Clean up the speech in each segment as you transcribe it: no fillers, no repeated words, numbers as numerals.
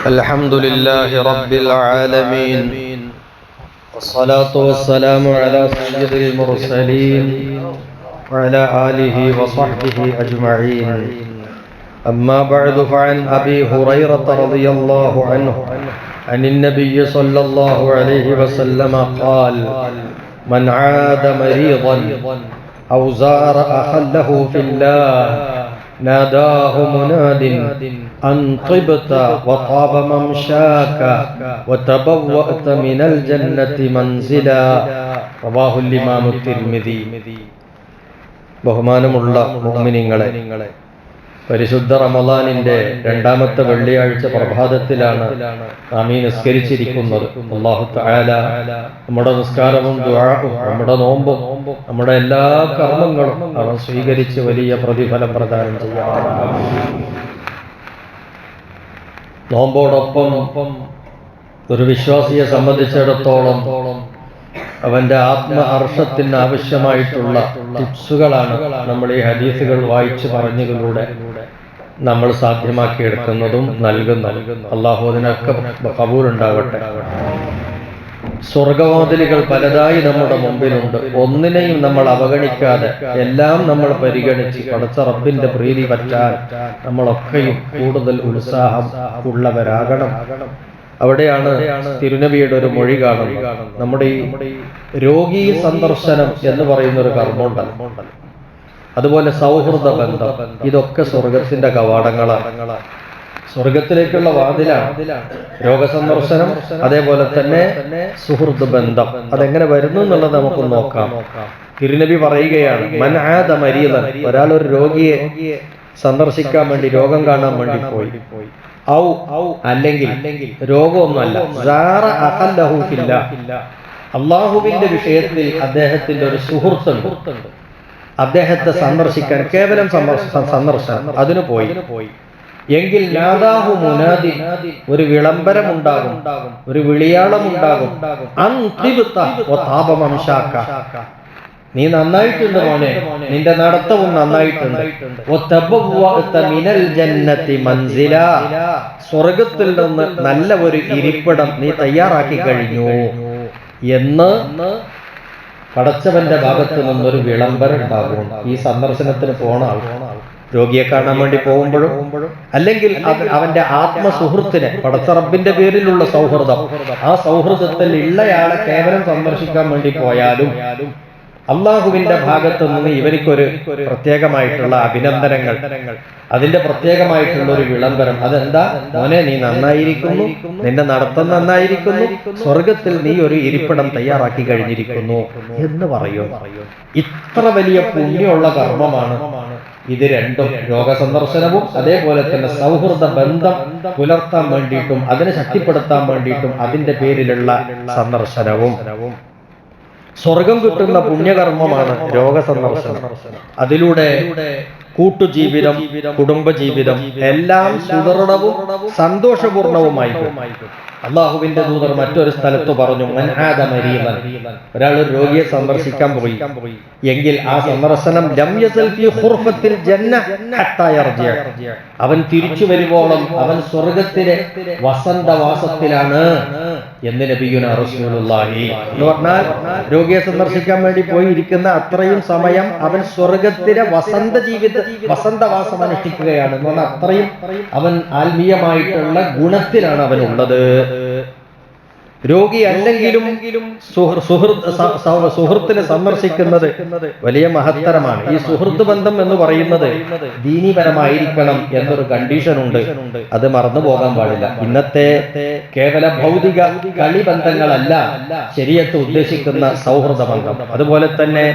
الحمد لله رب العالمين، والصلاة والسلام على سيد المرسلين وعلى آله وصحبه أجمعين. أما بعد، فعن أبي هريرة رضي الله عنه عن النبي صلى الله عليه وسلم قال: من عاد مريضا أو زار أخا له في الله ناداه مناد أن طبت وطاب ممشاك وتبوأت من الجنة منزلا. رواه الإمام الترمذي. ബഹുമാനമുള്ള മുഅ്മിനീങ്ങളെ, പരിശുദ്ധ റമളാനിന്റെ രണ്ടാമത്തെ വെള്ളിയാഴ്ച പ്രഭാതത്തിലാണ് നാം ഈ നിസ്കരിച്ചിരിക്കുന്നത്. അല്ലാഹു തആല നമ്മുടെ നിസ്കാരവും ദുആഉം നമ്മുടെ നോമ്പും നമ്മുടെ എല്ലാ കർമ്മങ്ങളും അവൻ സ്വീകരിച്ച് വലിയ പ്രതിഫലം പ്രദാനം ചെയ്യുമാറാകട്ടെ. നോമ്പോടൊപ്പം ഒരു വിശ്വാസിയെ സംബന്ധിച്ചിടത്തോളം അവന്റെ ആത്മഹർഷത്തിന് ആവശ്യമായിട്ടുള്ള ടിപ്സുകളാണ് നമ്മൾ ഈ ഹദീസുകൾ വായിച്ചു പറഞ്ഞതിലൂടെ നമ്മൾ സാധ്യമാക്കിയെടുക്കുന്നതും നൽകുന്നതും. അള്ളാഹു അതിനൊക്കെ ഖബൂലുണ്ടാവട്ടെ. സ്വർഗവാതിലുകൾ പലതായി നമ്മുടെ മുമ്പിലുണ്ട്. ഒന്നിനെയും നമ്മൾ അവഗണിക്കാതെ എല്ലാം നമ്മൾ പരിഗണിച്ച് പടച്ച റബ്ബിന്റെ പ്രീതി പറ്റാൻ നമ്മളൊക്കെയും കൂടുതൽ ഉത്സാഹം ഉള്ളവരാകണം. അവിടെയാണ് തിരുനബിയുടെ ഒരു മൊഴി കാണുന്നത്. നമ്മുടെ ഈ രോഗീ സന്ദർശനം എന്ന് പറയുന്ന ഒരു കർമ്മമുണ്ടല്ലോ, അതുപോലെ സൗഹൃദ ബന്ധം, ഇതൊക്കെ സ്വർഗത്തിന്റെ കവാടങ്ങളാണ്, സ്വർഗത്തിലേക്കുള്ള വാതിലാണ്. രോഗസന്ദർശനം, അതേപോലെ തന്നെ സുഹൃത്ത് ബന്ധം, അതെങ്ങനെ വരുന്നു എന്നുള്ളത് നമുക്ക് നോക്കാം. തിരുനബി പറയുകയാണ്: മൻ ആദ മരീദൻ, ഒരാൾ ഒരു രോഗിയെ സന്ദർശിക്കാൻ വേണ്ടി, രോഗം കാണാൻ വേണ്ടി പോയി, അല്ലെങ്കിൽ രോഗമൊന്നുമല്ല, അള്ളാഹുവിന്റെ വിഷയത്തിൽ അദ്ദേഹത്തിന്റെ ഒരു സുഹൃത്തുണ്ട്, അദ്ദേഹത്തെ സന്ദർശിക്കാൻ, കേവലം സന്ദർശനം അതിനു പോയി എങ്കിൽ നാദാഹു മുനാദി, ഒരു വിളംബരമുണ്ടാകും, ഒരു വിളിയാളമുണ്ടാകും. നീ നന്നായിട്ടുണ്ട് മോനെ, നിന്റെ നടത്തവും നന്നായിട്ടുണ്ട്. സ്വർഗത്തിൽ നിന്ന് നല്ല ഒരു ഇരിപ്പിടം നീ തയ്യാറാക്കി കഴിഞ്ഞു എന്ന് പടച്ചവന്റെ ഭാഗത്ത് നിന്നൊരു വിളംബരം ഉണ്ടാകും. ഈ സന്ദർശനത്തിന് പോണ ആൾ, രോഗിയെ കാണാൻ വേണ്ടി പോകുമ്പോഴും, അല്ലെങ്കിൽ അവന്റെ ആത്മസുഹൃത്തിനെ, പടച്ച റബ്ബിന്റെ പേരിലുള്ള സൗഹൃദം, ആ സൗഹൃദത്തിൽ ഉള്ളയാളെ കേവലം സന്ദർശിക്കാൻ വേണ്ടി പോയാലും അള്ളാഹുവിന്റെ ഭാഗത്ത് നിന്ന് ഇവനിക്കൊരു പ്രത്യേകമായിട്ടുള്ള അഭിനന്ദനങ്ങൾ, അതിന്റെ പ്രത്യേകമായിട്ടുള്ള ഒരു വിളംബരം. അതെന്താ? മോനെ, നീ നന്നായിരിക്കുന്നു, നിന്റെ നടത്തം നന്നായിരിക്കുന്നു, സ്വർഗത്തിൽ നീ ഒരു ഇരിപ്പിടം തയ്യാറാക്കി കഴിഞ്ഞിരിക്കുന്നു എന്ന് പറയും. ഇത്ര വലിയ പുണ്യമുള്ള കർമ്മമാണ് ഇത് രണ്ടും, രോഗസന്ദർശനവും അതേപോലെ തന്നെ സൗഹൃദ ബന്ധം പുലർത്താൻ വേണ്ടിയിട്ടും അതിനെ ശക്തിപ്പെടുത്താൻ വേണ്ടിയിട്ടും അതിന്റെ പേരിലുള്ള സന്ദർശനവും. സ്വർഗം കിട്ടുന്ന പുണ്യകർമ്മമാണ് രോഗസന്ദർശനം. അതിലൂടെ കൂട്ടുജീവിതം, കുടുംബജീവിതം എല്ലാം സുദൃഢവും സന്തോഷപൂർണവുമായിരിക്കും. അള്ളാഹുവിന്റെ ദൂതർ മറ്റൊരു സ്ഥലത്ത് പറഞ്ഞു: മൻ ആദ മരീദൻ, ഒരാൾ ഒരു രോഗിയെ സന്ദർശിക്കാൻ പോയി എങ്കിൽ ആ സന്ദർശനം ലം യസൽ ഫീ ഖുർഫത്തിൽ ജന്ന ഹത്താ യർജിഅ, അവൻ തിരിച്ചു വരുവോളം അവൻ സ്വർഗത്തിലെ വസന്തവാസത്തിലാണ് എന്ന് നബിയുനാ റസൂലുള്ളാഹി. എന്ന് പറഞ്ഞാൽ രോഗിയെ സന്ദർശിക്കാൻ വേണ്ടി പോയി ഇരിക്കുന്ന അത്രയും സമയം അവൻ സ്വർഗത്തിലെ വസന്തവാസം അനുഷ്ഠിക്കുകയാണ് എന്ന് പറഞ്ഞാൽ അത്രയും അവൻ ആത്മീയമായിട്ടുള്ള ഗുണത്തിലാണ് അവനുള്ളത്. രോഗി അല്ലെങ്കിലും സുഹൃത്തിനെ സന്ദർശിക്കുന്നത് വലിയ മഹത്തരമാണ്. ഈ സുഹൃത്ത് ബന്ധം എന്ന് പറയുന്നത് ദീനീപരമായിരിക്കണം എന്നൊരു കണ്ടീഷൻ ഉണ്ട്, അത് മറന്നു പോകാൻ പാടില്ല. ഇന്നത്തെ കേവല ഭൗതിക കളിബന്ധങ്ങളല്ല ശരീഅത്ത് ഉദ്ദേശിക്കുന്ന സൗഹൃദ ബന്ധം. അതുപോലെ തന്നെ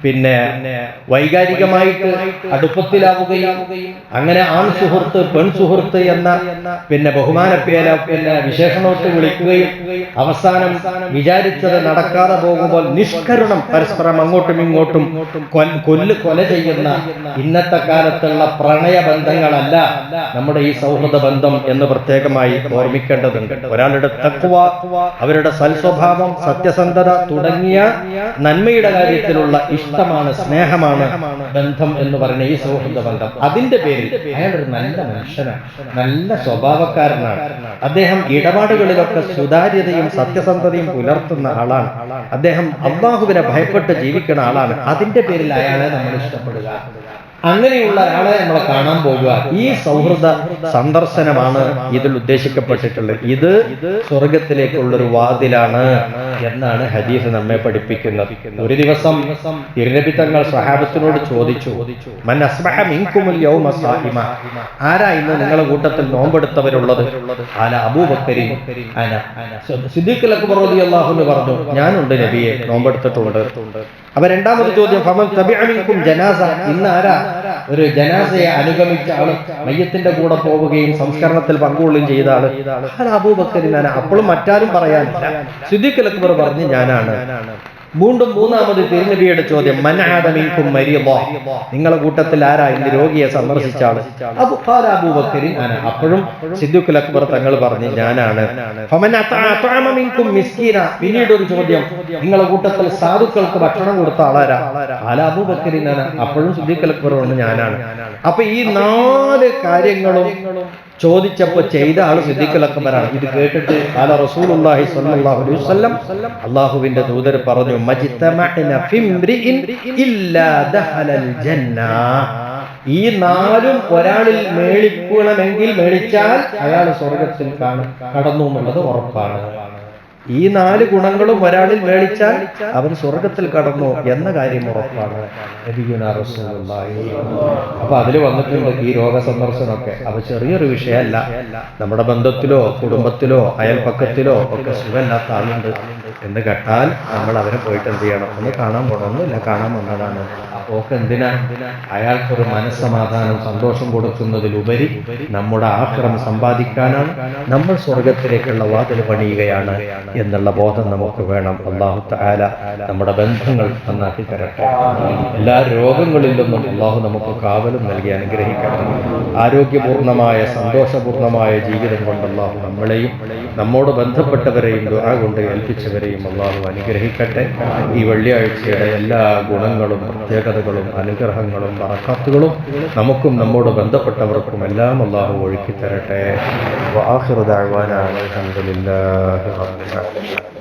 പിന്നെ വൈകാരികമായിട്ട് അടുപ്പത്തിലാവുകയും അങ്ങനെ ആൺ സുഹൃത്ത് പെൺ സുഹൃത്ത് എന്ന പിന്നെ ബഹുമാന പേര പിന്നെ വിശേഷണോട്ട് വിളിക്കുകയും അവസാനം വിചാരിച്ചത് നടക്കാതെ പോകുമ്പോൾ നിഷ്കരുണം പരസ്പരം അങ്ങോട്ടും ഇങ്ങോട്ടും കൊല ചെയ്യുന്ന ഇന്നത്തെ കാലത്തുള്ള പ്രണയബന്ധങ്ങളല്ല നമ്മുടെ ഈ സൗഹൃദ ബന്ധം എന്ന് പ്രത്യേകമായി ഓർമ്മിക്കേണ്ടതുണ്ട്. ഒരാളുടെ തഖ്വ, അവരുടെ സൽസ്വഭാവം, സത്യസന്ധത തുടങ്ങിയ നന്മയുടെ കാര്യത്തിലുള്ള ഇഷ്ടമാണ്, സ്നേഹമാണ് ബന്ധം എന്ന് പറയുന്ന ഈ സൗഹൃദ ബന്ധം. അതിന്റെ പേരിൽ അയാളൊരു നല്ല മനുഷ്യനാണ്, നല്ല സ്വഭാവക്കാരനാണ്, അദ്ദേഹം ഇടപാടുകളിലൊക്കെ സുതാര്യതയും സത്യസന്ധതയും പുലർത്തുന്ന ആളാണ്. അദ്ദേഹം അള്ളാഹുവിനെ ഭയപ്പെട്ട് ജീവിക്കുന്ന ആളാണ്. അതിന്റെ പേരിൽ അയാളെ നമ്മൾ ഇഷ്ടപ്പെടുക. അങ്ങനെയുള്ള ഒരാളെ നമ്മൾ കാണാൻ പോകുക. ഈ സൗഹൃദ സന്ദർശനമാണ് ഇതിൽ ഉദ്ദേശിക്കപ്പെട്ടിട്ടുള്ളത്. ഇത് സ്വർഗത്തിലേക്കുള്ളൊരു വാതിലാണ് എന്നാണ് ഹദീസ് നമ്മെ പഠിപ്പിക്കുന്നത്. ഒരു ദിവസം തിരുനബി തങ്ങൾ സ്വഹാബത്തിനോട് ചോദിച്ചു, മൻ അസ്ബഹ മിൻകുമുൽ യൗമ സായിമ, ആരാ ഇന്ന് നിങ്ങളുടെ കൂട്ടത്തിൽ നോമ്പെടുത്തവരുള്ളത്? അല അബൂബക്കരി അന. സിദ്ദീഖ് അക്ബർ റളിയല്ലാഹു അൻഹു പറഞ്ഞു, ഞാനുണ്ട് നബിയെ, നോമ്പെടുത്തിട്ടുണ്ട്. അപ്പൊ രണ്ടാമത് ചോദ്യം, ഫമൻ തബിഅ മിൻകും ജനാസ, ഇന്ന് ആരാ ഒരു ജനാസയെ അനുഗമിച്ച ആള്, മയ്യത്തിന്റെ കൂടെ പോവുകയും സംസ്കരണത്തിൽ പങ്കുകൊള്ളുകയും ചെയ്ത ആള്? അബൂബക്കറിൻ അന. അപ്പോഴും മറ്റാരും പറയാനില്ല. സിദ്ദീഖ് അക്ബർ പറഞ്ഞു, ഞാനാണ്. വീണ്ടും മൂന്നാമത് തിരുനബിയുടെ ചോദ്യം, മൻ ആദ മിൻകും മരീദ, നിങ്ങളുടെ കൂട്ടത്തിൽ ആരാ ഇന്ന് രോഗിയെ സന്ദർശിച്ച ആള്? അബൂബക്കറിൻ അന. അപ്പോഴും സിദ്ദീഖ് അക്ബർ തങ്ങൾ പറഞ്ഞു, ഞാനാണ്. ഫമൻ അത്അമ മിൻകും മിസ്കീന, പിന്നീട് ഒരു ചോദ്യം, നിങ്ങളുടെ കൂട്ടത്തിൽ സാധുക്കൾക്ക് ഭക്ഷണം കൊടുത്ത ആളാരാ? അബൂബക്കറിൻ അന. അപ്പോഴും സിദ്ദീഖ് അക്ബർ പറഞ്ഞു, ഞാനാണ്. അപ്പൊ ഈ 4 കാര്യങ്ങളും ചോദിച്ചപ്പോൾ ചെയ്ത ആൾ സിദ്ദീഖ് അക്ബറാണ്. ഇത് കേട്ടിട്ട് റസൂലുള്ളാഹി സ്വല്ലല്ലാഹു അലൈഹി വസല്ലം, അല്ലാഹുവിന്റെ ദൂതർ പറഞ്ഞു, മജ്തമഅന ഫിംറിഇൻ ഇല്ലാ ദഖലൽ ജന്ന. ഈ 4 ഒരാളിൽ മേളിക്കണമെങ്കിൽ മേളിച്ചാൽ അയാൾ സ്വർഗത്തിൽ കടന്നു എന്നുള്ളത് ഉറപ്പാണ്. ഈ 4 ഗുണങ്ങളും ഒരാളിൽ മേളിച്ചാൽ അവൻ സ്വർഗത്തിൽ കടന്നു എന്ന കാര്യം ഉറപ്പാണ്. നബിയുനാ റസൂലുള്ളാഹി. അപ്പൊ അതിൽ വന്നിട്ടുണ്ട് ഈ രോഗ സന്ദർശനമൊക്കെ. അപ്പൊ ചെറിയൊരു വിഷയമല്ല. നമ്മുടെ ബന്ധത്തിലോ കുടുംബത്തിലോ അയൽപ്പക്കത്തിലോ ഒക്കെ സുഖമില്ലാത്ത ആളുണ്ട് എന്ന് കേട്ടാൽ നമ്മൾ അവരെ പോയിട്ട് എന്ത് ചെയ്യണം? ഒന്ന് കാണാൻ പോകണമെന്നില്ല, കാണാൻ വന്നതാണ്. അപ്പോക്കെ എന്തിനാ? അയാൾക്കൊരു മനസ്സമാധാനം സന്തോഷം കൊടുക്കുന്നതിലുപരി നമ്മുടെ ആക്രമം സമ്പാദിക്കാനാണ്. നമ്മൾ സ്വർഗത്തിലേക്കുള്ള വാതിൽ പണിയുകയാണ് എന്നുള്ള ബോധം നമുക്ക് വേണം. അല്ലാഹു തആല നമ്മുടെ ബന്ധങ്ങൾ നന്നാക്കി തരട്ടെ. എല്ലാ രോഗങ്ങളിൽ നിന്നും അല്ലാഹു നമുക്ക് കാവലും നൽകി അനുഗ്രഹിക്കട്ടെ. ആരോഗ്യപൂർണമായ സന്തോഷപൂർണമായ ജീവിതം കൊണ്ട് അല്ലാഹു നമ്മളെയും നമ്മോട് ബന്ധപ്പെട്ടവരെയും ദുആ കൊണ്ട് ഏൽപ്പിച്ചവരെയും അല്ലാഹു അനുഗ്രഹിക്കട്ടെ. ഈ വെള്ളിയാഴ്ചയുടെ എല്ലാ ഗുണങ്ങളും പ്രത്യേകതകളും അനുഗ്രഹങ്ങളും ബറക്കത്തുകളും നമുക്കും നമ്മോട് ബന്ധപ്പെട്ടവർക്കും എല്ലാം അല്ലാഹു ഒഴുക്കി തരട്ടെ. വആഖിറു ദഅ്വാനാ അൽഹംദുലില്ലാഹി റബ്ബിൽ ആലമീൻ.